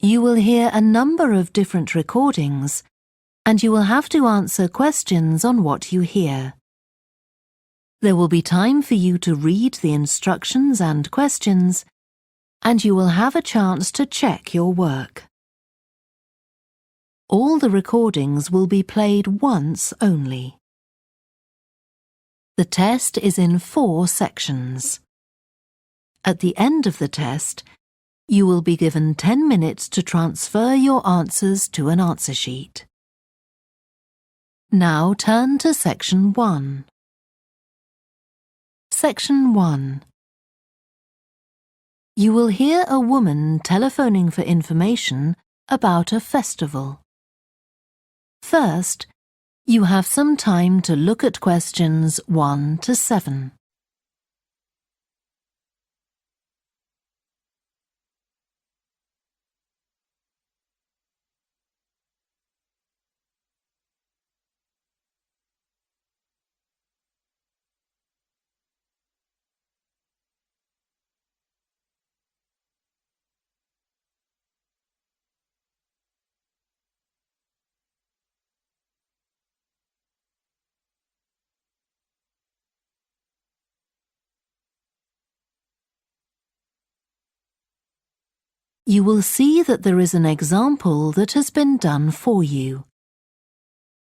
You will hear a number of different recordings, and you will have to answer questions on what you hear. There will be time for you to read the instructions and questions, and you will have a chance to check your work. All the recordings will be played once only. The test is in 4 sections. At the end of the test, you will be given 10 minutes to transfer your answers to an answer sheet. Now turn to Section 1. Section 1. You will hear a woman telephoning for information about a festival. First, you have some time to look at questions 1 to 7. You will see that there is an example that has been done for you.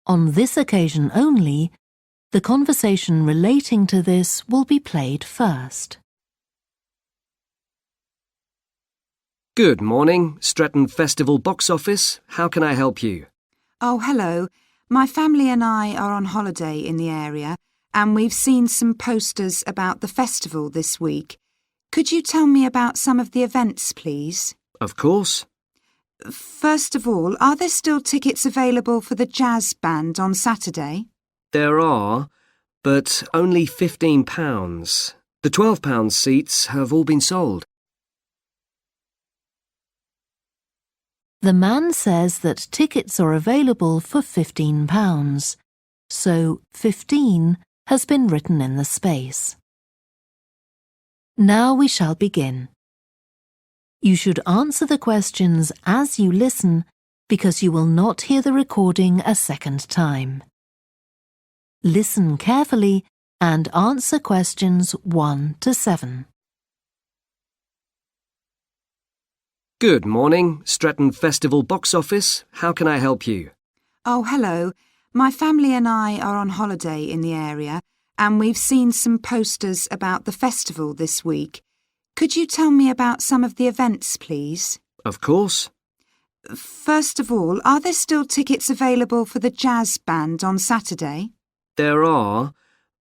On this occasion only, the conversation relating to this will be played first. Good morning, Stretton Festival box office. How can I help you? Oh, hello. My family and I are on holiday in the area, and we've seen some posters about the festival this week. Could you tell me about some of the events, please? Of course. First of all, are there still tickets available for the jazz band on Saturday? There are, but only £15. The £12 seats have all been sold. The man says that tickets are available for £15, so 15 has been written in the space. Now we shall begin. You should answer the questions as you listen because you will not hear the recording a second time. Listen carefully and answer questions 1 to 7. Good morning, Stretton Festival box office. How can I help you? Oh, hello. My family and I are on holiday in the area, and we've seen some posters about the festival this week. Could you tell me about some of the events, please? Of course. First of all, are there still tickets available for the jazz band on Saturday? There are,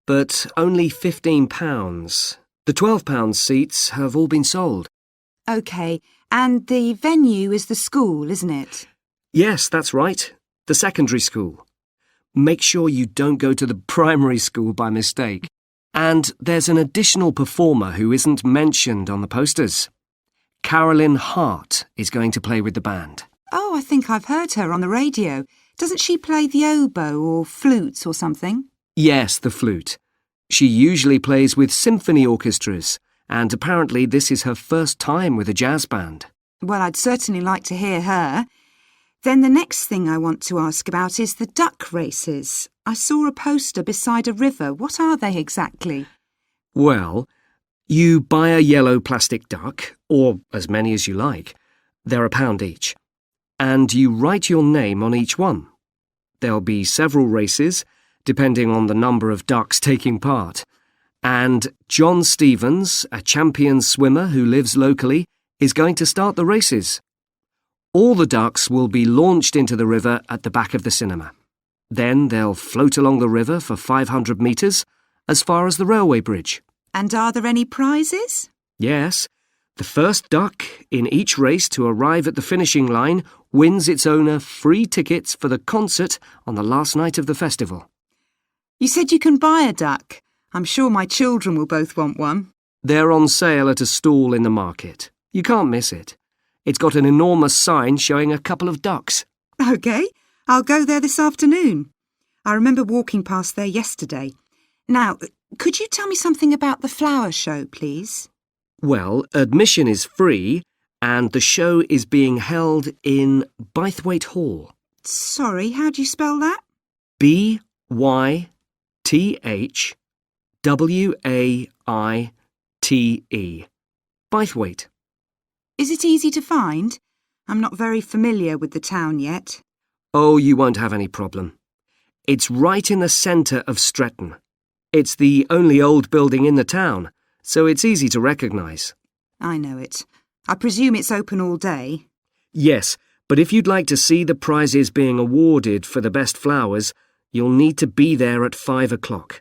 but only £15. The £12 seats have all been sold. OK, and the venue is the school, isn't it? Yes, that's right. The secondary school. Make sure you don't go to the primary school by mistake. And there's an additional performer who isn't mentioned on the posters. Carolyn Hart is going to play with the band. Oh, I think I've heard her on the radio. Doesn't she play the oboe or flute or something? Yes, the flute. She usually plays with symphony orchestras, and apparently this is her first time with a jazz band. Well, I'd certainly like to hear her. Then the next thing I want to ask about is the duck races. I saw a poster beside a river. What are they exactly? Well, you buy a yellow plastic duck, or as many as you like. They're £1 each. And you write your name on each one. There'll be several races, depending on the number of ducks taking part. And John Stevens, a champion swimmer who lives locally, is going to start the races. All the ducks will be launched into the river at the back of the cinema. Then they'll float along the river for 500 metres, as far as the railway bridge. And are there any prizes? Yes. The first duck in each race to arrive at the finishing line wins its owner free tickets for the concert on the last night of the festival. You said you can buy a duck. I'm sure my children will both want one. They're on sale at a stall in the market. You can't miss it. It's got an enormous sign showing a couple of ducks. OK, I'll go there this afternoon. I remember walking past there yesterday. Now, could you tell me something about the flower show, please? Well, admission is free, and the show is being held in Bythwaite Hall. Sorry, how do you spell that? Bythwaite. Bythwaite. Is it easy to find? I'm not very familiar with the town yet. Oh, you won't have any problem. It's right in the centre of Stretton. It's the only old building in the town, so it's easy to recognise. I know it. I presume it's open all day. Yes, but if you'd like to see the prizes being awarded for the best flowers, you'll need to be there at 5 o'clock.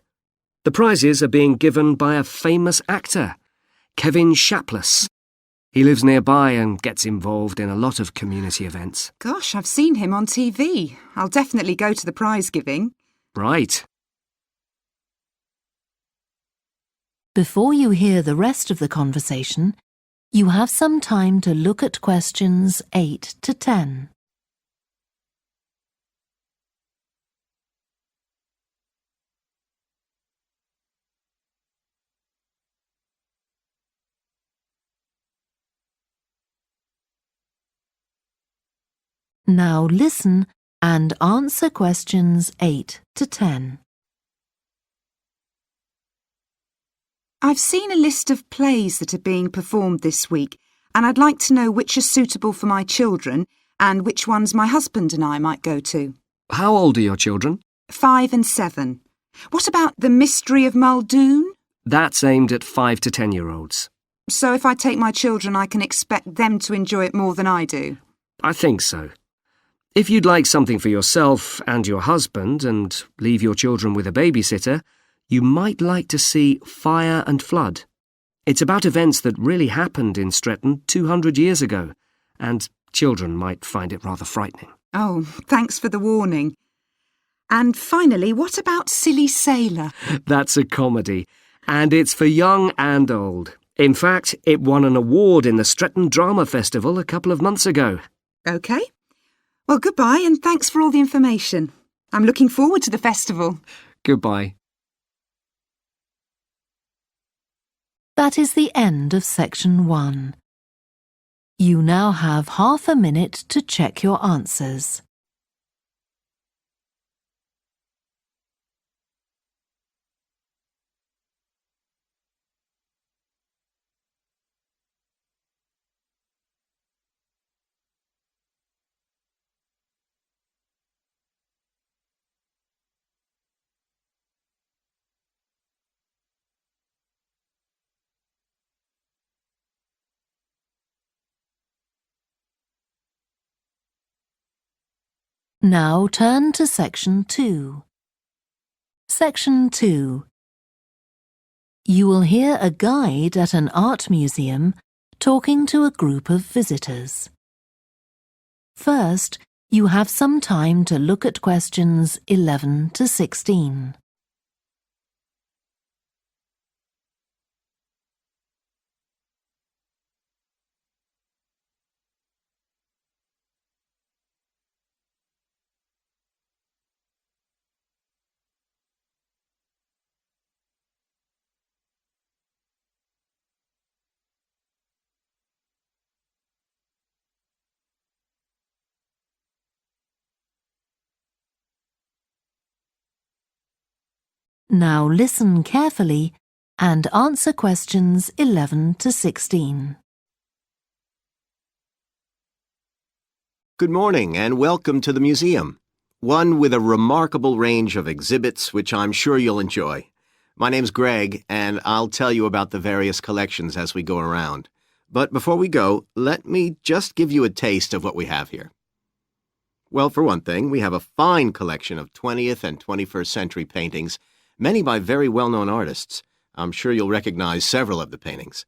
The prizes are being given by a famous actor, Kevin Shapless. He lives nearby and gets involved in a lot of community events. Gosh, I've seen him on TV. I'll definitely go to the prize giving. Right. Before you hear the rest of the conversation, you have some time to look at questions 8 to 10. Now listen and answer questions 8 to 10. I've seen a list of plays that are being performed this week, and I'd like to know which are suitable for my children and which ones my husband and I might go to. How old are your children? 5 and 7. What about The Mystery of Muldoon? That's aimed at 5 to 10-year-olds. So if I take my children, I can expect them to enjoy it more than I do? I think so. If you'd like something for yourself and your husband and leave your children with a babysitter, you might like to see Fire and Flood. It's about events that really happened in Stretton 200 years ago, and children might find it rather frightening. Oh, thanks for the warning. And finally, what about Silly Sailor? That's a comedy, and it's for young and old. In fact, it won an award in the Stretton Drama Festival a couple of months ago. OK. Well, goodbye and thanks for all the information. I'm looking forward to the festival. Goodbye. That is the end of section 1. You now have half a minute to check your answers. Now turn to section 2. Section 2. You will hear a guide at an art museum talking to a group of visitors. First, you have some time to look at questions 11 to 16. Now listen carefully and answer questions 11 to 16. Good morning and welcome to the museum, one with a remarkable range of exhibits which I'm sure you'll enjoy. My name's Greg and I'll tell you about the various collections as we go around. But before we go, let me just give you a taste of what we have here. Well, for one thing, we have a fine collection of 20th and 21st century paintings, many by very well-known artists. I'm sure you'll recognize several of the paintings.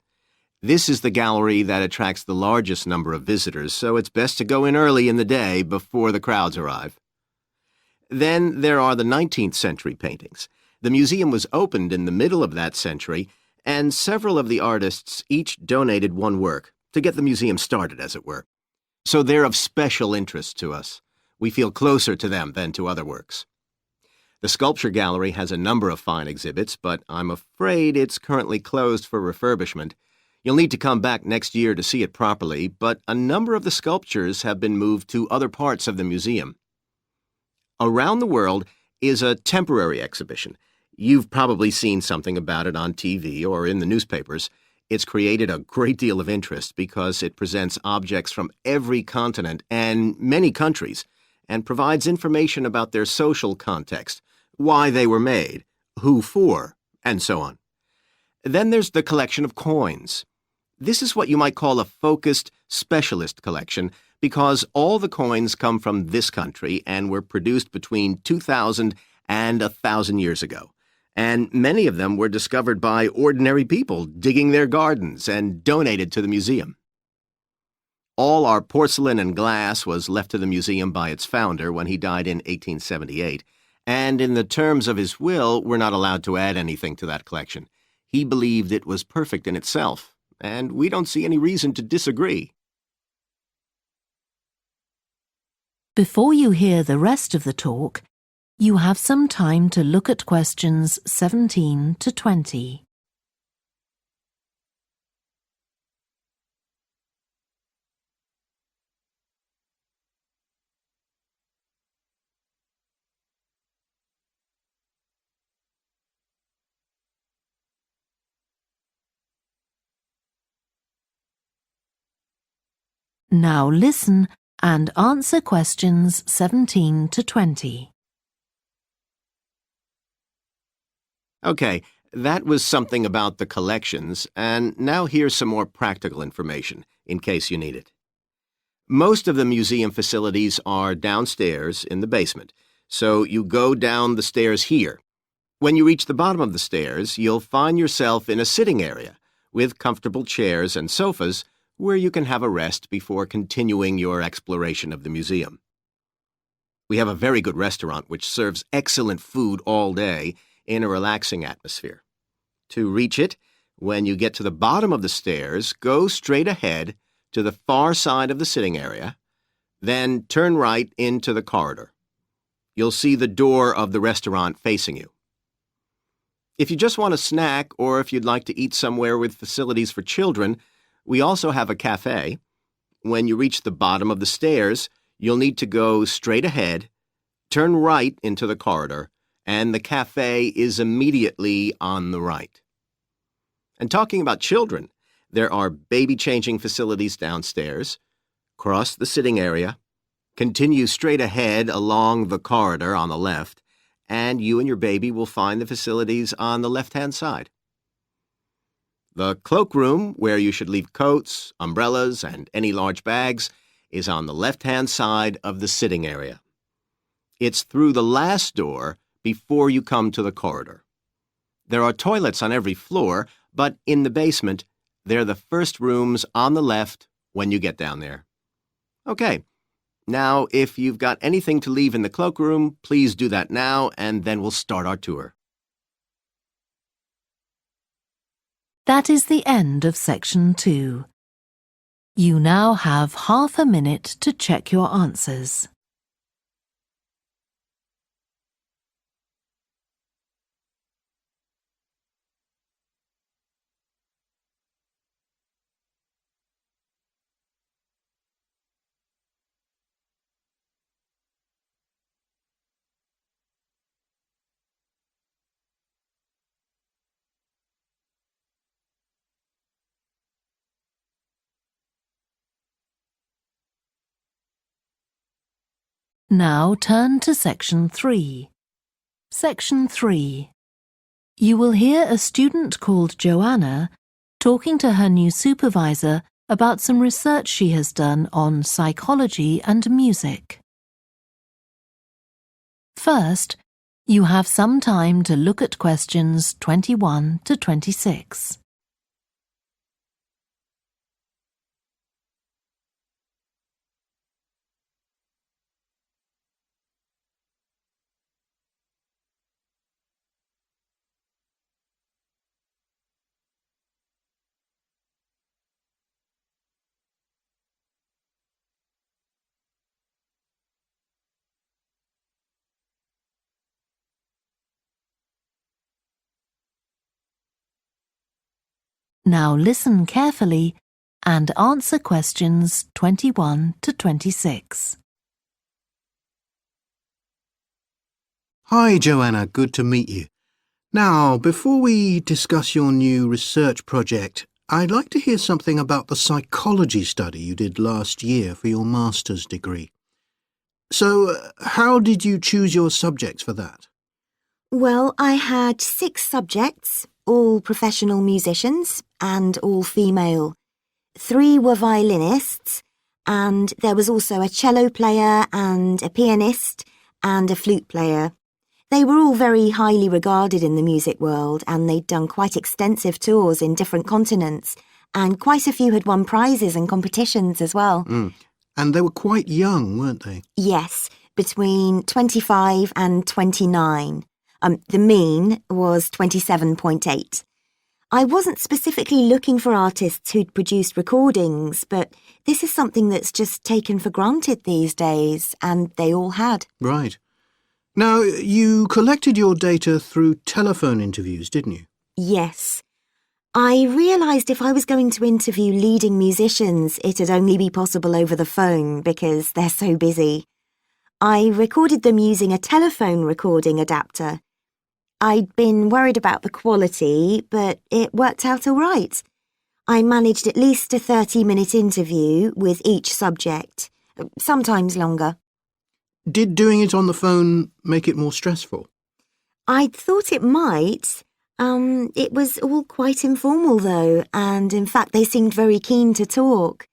This is the gallery that attracts the largest number of visitors, so it's best to go in early in the day before the crowds arrive. Then there are the 19th century paintings. The museum was opened in the middle of that century, and several of the artists each donated one work to get the museum started, as it were. So they're of special interest to us. We feel closer to them than to other works. The Sculpture Gallery has a number of fine exhibits, but I'm afraid it's currently closed for refurbishment. You'll need to come back next year to see it properly, but a number of the sculptures have been moved to other parts of the museum. Around the World is a temporary exhibition. You've probably seen something about it on TV or in the newspapers. It's created a great deal of interest because it presents objects from every continent and many countries and provides information about their social context, why they were made, who for, and so on. Then there's the collection of coins. This is what you might call a focused specialist collection because all the coins come from this country and were produced between 2,000 and 1,000 years ago. And many of them were discovered by ordinary people digging their gardens and donated to the museum. All our porcelain and glass was left to the museum by its founder when he died in 1878, and in the terms of his will, we're not allowed to add anything to that collection. He believed it was perfect in itself, and we don't see any reason to disagree. Before you hear the rest of the talk, you have some time to look at questions 17 to 20. Now listen and answer questions 17 to 20. Okay, that was something about the collections, and now here's some more practical information, in case you need it. Most of the museum facilities are downstairs in the basement, so you go down the stairs here. When you reach the bottom of the stairs, you'll find yourself in a sitting area with comfortable chairs and sofas where you can have a rest before continuing your exploration of the museum. We have a very good restaurant which serves excellent food all day in a relaxing atmosphere. To reach it, when you get to the bottom of the stairs, go straight ahead to the far side of the sitting area, then turn right into the corridor. You'll see the door of the restaurant facing you. If you just want a snack or if you'd like to eat somewhere with facilities for children, we also have a cafe. When you reach the bottom of the stairs, you'll need to go straight ahead, turn right into the corridor, and the cafe is immediately on the right. And talking about children, there are baby-changing facilities downstairs. Cross the sitting area, continue straight ahead along the corridor on the left, and you and your baby will find the facilities on the left-hand side. The cloakroom, where you should leave coats, umbrellas, and any large bags, is on the left-hand side of the sitting area. It's through the last door before you come to the corridor. There are toilets on every floor, but in the basement, they're the first rooms on the left when you get down there. Okay, now if you've got anything to leave in the cloakroom, please do that now, and then we'll start our tour. That is the end of section 2. You now have half a minute to check your answers. Now turn to section 3. Section 3. You will hear a student called Joanna talking to her new supervisor about some research she has done on psychology and music. First, you have some time to look at questions 21 to 26. Now listen carefully and answer questions 21 to 26. Hi, Joanna. Good to meet you. Now, before we discuss your new research project, I'd like to hear something about the psychology study you did last year for your master's degree. So, how did you choose your subjects for that? Well, I had 6 subjects, all professional musicians and all female. 3 were violinists, and there was also a cello player and a pianist and a flute player. They were all very highly regarded in the music world, and they'd done quite extensive tours in different continents, and quite a few had won prizes and competitions as well. And they were quite young, weren't they? Yes, between 25 and 29. The mean was 27.8. I wasn't specifically looking for artists who'd produced recordings, but this is something that's just taken for granted these days, and they all had. Right. Now, you collected your data through telephone interviews, didn't you? Yes. I realised if I was going to interview leading musicians, it'd only be possible over the phone because they're so busy. I recorded them using a telephone recording adapter. I'd been worried about the quality, but it worked out all right. I managed at least a 30-minute interview with each subject, sometimes longer. Did doing it on the phone make it more stressful? I'd thought it might. It was all quite informal, though, and in fact they seemed very keen to talk.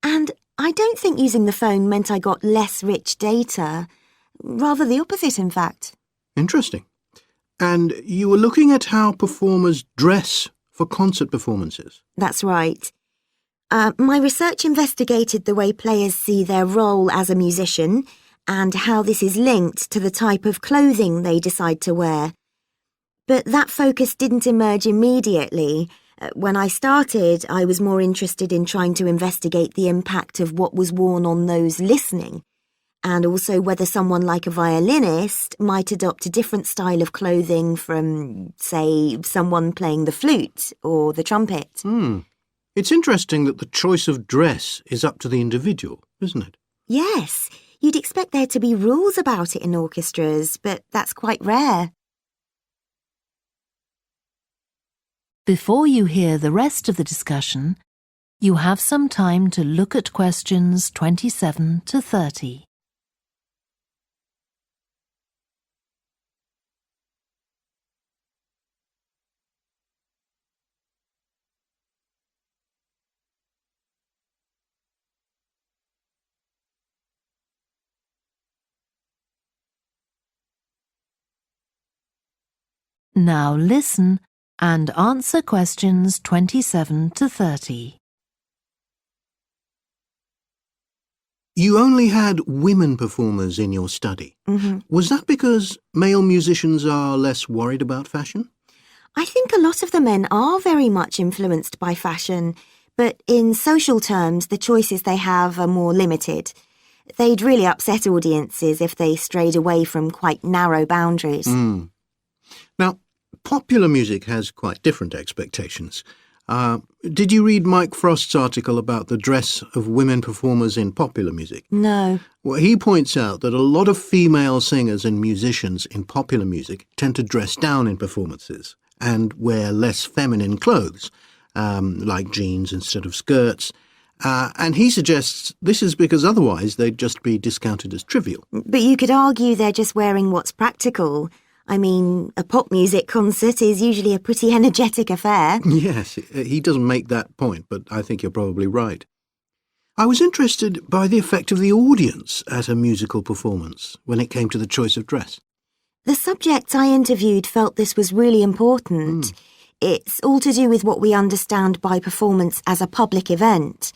And I don't think using the phone meant I got less rich data. Rather the opposite, in fact. Interesting. And you were looking at how performers dress for concert performances? That's right. My research investigated the way players see their role as a musician and how this is linked to the type of clothing they decide to wear. But that focus didn't emerge immediately. When I started, I was more interested in trying to investigate the impact of what was worn on those listening, and also whether someone like a violinist might adopt a different style of clothing from, say, someone playing the flute or the trumpet. It's interesting that the choice of dress is up to the individual, isn't it? Yes, you'd expect there to be rules about it in orchestras, but that's quite rare. Before you hear the rest of the discussion, you have some time to look at questions 27 to 30. Now listen and answer questions 27 to 30. You only had women performers in your study. Was that because male musicians are less worried about fashion? I think a lot of the men are very much influenced by fashion, but in social terms, the choices they have are more limited. They'd really upset audiences if they strayed away from quite narrow boundaries. Now, popular music has quite different expectations. Did you read Mike Frost's article about the dress of women performers in popular music? No. Well, he points out that a lot of female singers and musicians in popular music tend to dress down in performances and wear less feminine clothes, like jeans instead of skirts. And he suggests this is because otherwise they'd just be discounted as trivial. But you could argue they're just wearing what's practical. I mean, a pop music concert is usually a pretty energetic affair. Yes, he doesn't make that point, but I think you're probably right. I was interested by the effect of the audience at a musical performance when it came to the choice of dress. The subjects I interviewed felt this was really important. It's all to do with what we understand by performance as a public event.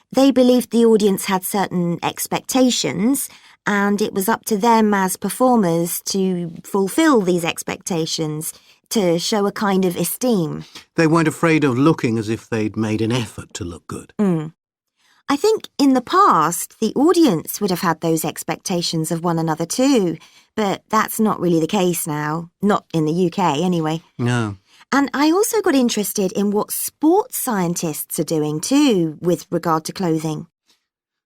They believed the audience had certain expectations, and it was up to them as performers to fulfil these expectations, to show a kind of esteem. They weren't afraid of looking as if they'd made an effort to look good. I think in the past, the audience would have had those expectations of one another too, but that's not really the case now. Not in the UK, anyway. No. And I also got interested in what sports scientists are doing too with regard to clothing.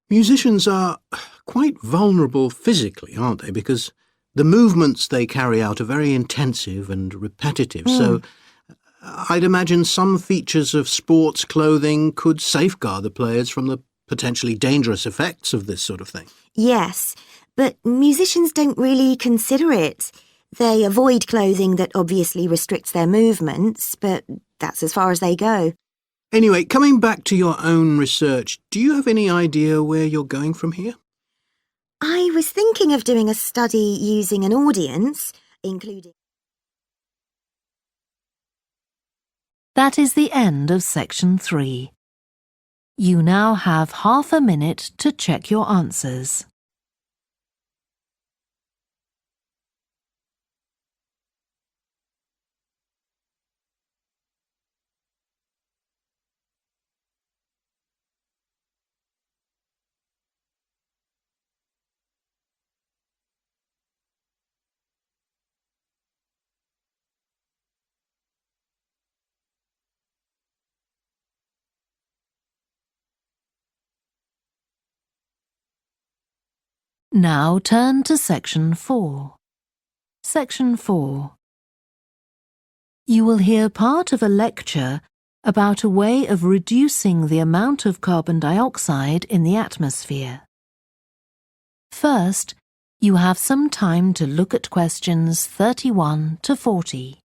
Musicians are quite vulnerable physically, aren't they? Because the movements they carry out are very intensive and repetitive. So I'd imagine some features of sports clothing could safeguard the players from the potentially dangerous effects of this sort of thing. Yes, but musicians don't really consider it. They avoid clothing that obviously restricts their movements, but that's as far as they go. Anyway, coming back to your own research, do you have any idea where you're going from here? I was thinking of doing a study using an audience, including... That is the end of section 3. You now have half a minute to check your answers. Now turn to section 4. Section 4. You will hear part of a lecture about a way of reducing the amount of carbon dioxide in the atmosphere. First, you have some time to look at questions 31 to 40.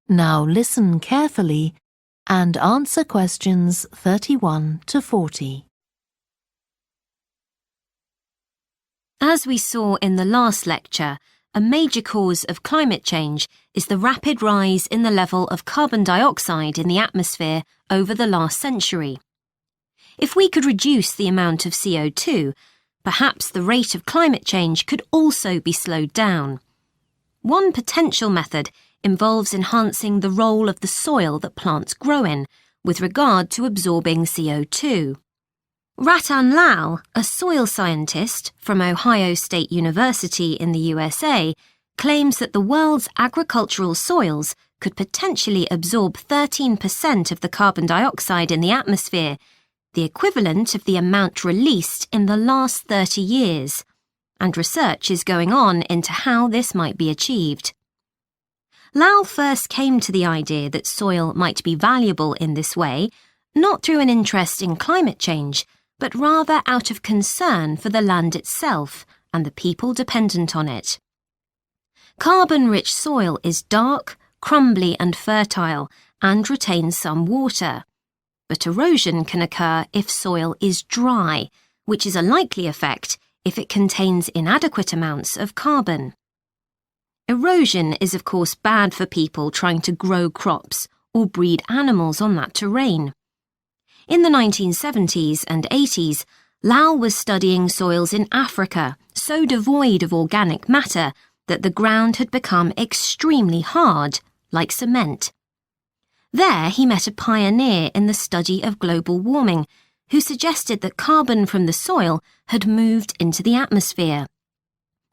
Now listen carefully and answer questions 31 to 40. As we saw in the last lecture, a major cause of climate change is the rapid rise in the level of carbon dioxide in the atmosphere over the last century. If we could reduce the amount of CO2, perhaps the rate of climate change could also be slowed down. One potential method involves enhancing the role of the soil that plants grow in with regard to absorbing CO2. Ratan Lal, a soil scientist from Ohio State University in the USA, claims that the world's agricultural soils could potentially absorb 13% of the carbon dioxide in the atmosphere, the equivalent of the amount released in the last 30 years, and research is going on into how this might be achieved. Lal first came to the idea that soil might be valuable in this way, not through an interest in climate change, but rather out of concern for the land itself and the people dependent on it. Carbon-rich soil is dark, crumbly and fertile and retains some water. But erosion can occur if soil is dry, which is a likely effect if it contains inadequate amounts of carbon. Erosion is of course bad for people trying to grow crops or breed animals on that terrain. In the 1970s and 80s, Lal was studying soils in Africa so devoid of organic matter that the ground had become extremely hard, like cement. There he met a pioneer in the study of global warming who suggested that carbon from the soil had moved into the atmosphere.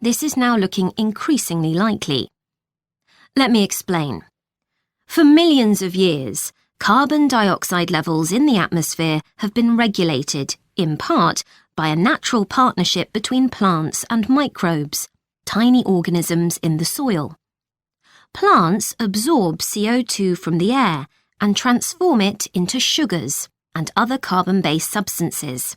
This is now looking increasingly likely. Let me explain. For millions of years, carbon dioxide levels in the atmosphere have been regulated, in part, by a natural partnership between plants and microbes. tiny organisms in the soil. Plants absorb CO2 from the air and transform it into sugars and other carbon-based substances.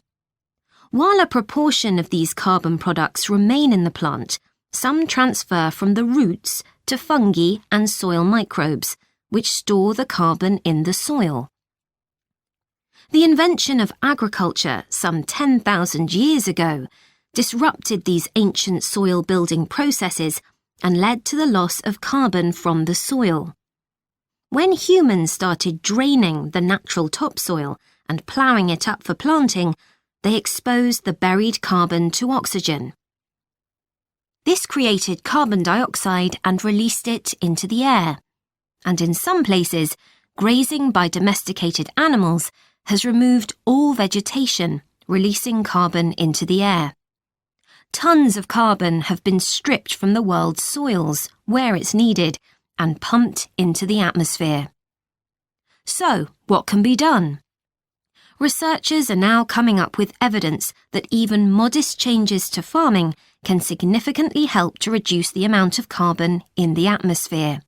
While a proportion of these carbon products remain in the plant, some transfer from the roots to fungi and soil microbes, which store the carbon in the soil. The invention of agriculture some 10,000 years ago disrupted these ancient soil-building processes and led to the loss of carbon from the soil. When humans started draining the natural topsoil and ploughing it up for planting, they exposed the buried carbon to oxygen. This created carbon dioxide and released it into the air. And in some places, grazing by domesticated animals has removed all vegetation, releasing carbon into the air. Tons of carbon have been stripped from the world's soils, where it's needed, and pumped into the atmosphere. So, what can be done? Researchers are now coming up with evidence that even modest changes to farming can significantly help to reduce the amount of carbon in the atmosphere.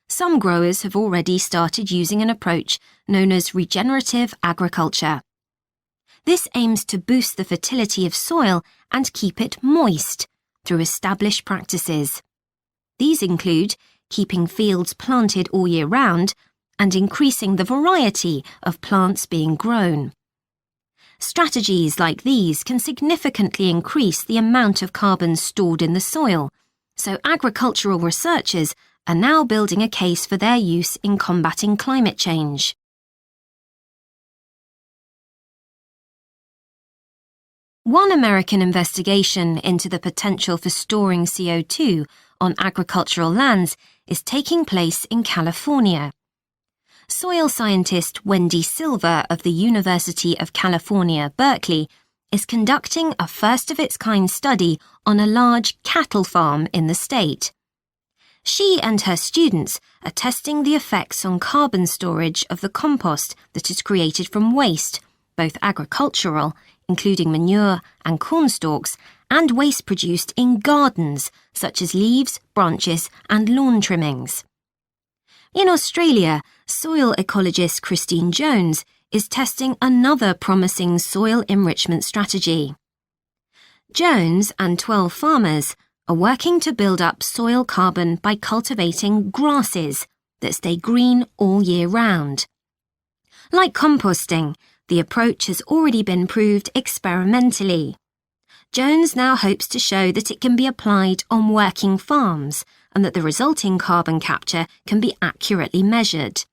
Some growers have already started using an approach known as regenerative agriculture. This aims to boost the fertility of soil and keep it moist through established practices. These include keeping fields planted all year round and increasing the variety of plants being grown. Strategies like these can significantly increase the amount of carbon stored in the soil, so agricultural researchers are now building a case for their use in combating climate change. One American investigation into the potential for storing CO2 on agricultural lands is taking place in California. Soil scientist Wendy Silver of the University of California, Berkeley, is conducting a first-of-its-kind study on a large cattle farm in the state. She and her students are testing the effects on carbon storage of the compost that is created from waste, both agricultural, including manure and corn stalks, and waste produced in gardens, such as leaves, branches, and lawn trimmings. In Australia, soil ecologist Christine Jones is testing another promising soil enrichment strategy. Jones and 12 farmers are working to build up soil carbon by cultivating grasses that stay green all year round. Like composting, the approach has already been proved experimentally. Jones now hopes to show that it can be applied on working farms and that the resulting carbon capture can be accurately measured.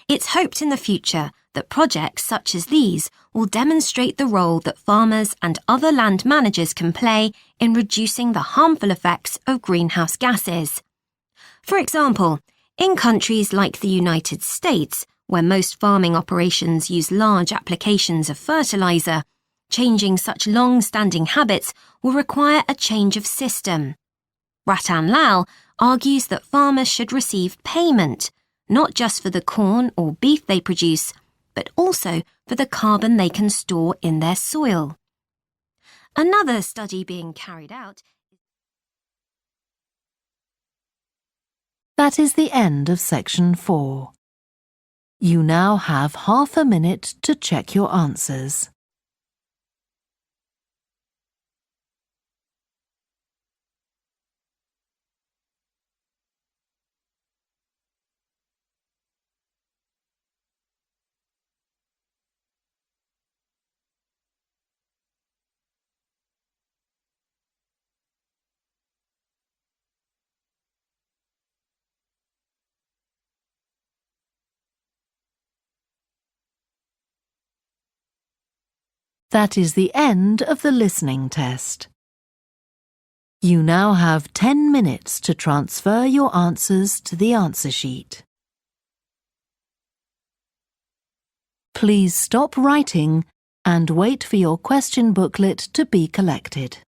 It's hoped in the future that projects such as these will demonstrate the role that farmers and other land managers can play in reducing the harmful effects of greenhouse gases. For example, in countries like the United States, where most farming operations use large applications of fertilizer, changing such long-standing habits will require a change of system. Ratan Lal argues that farmers should receive payment, not just for the corn or beef they produce, but also for the carbon they can store in their soil. Another study being carried out. That is the end of section 4. You now have half a minute to check your answers. That is the end of the listening test. You now have 10 minutes to transfer your answers to the answer sheet. Please stop writing and wait for your question booklet to be collected.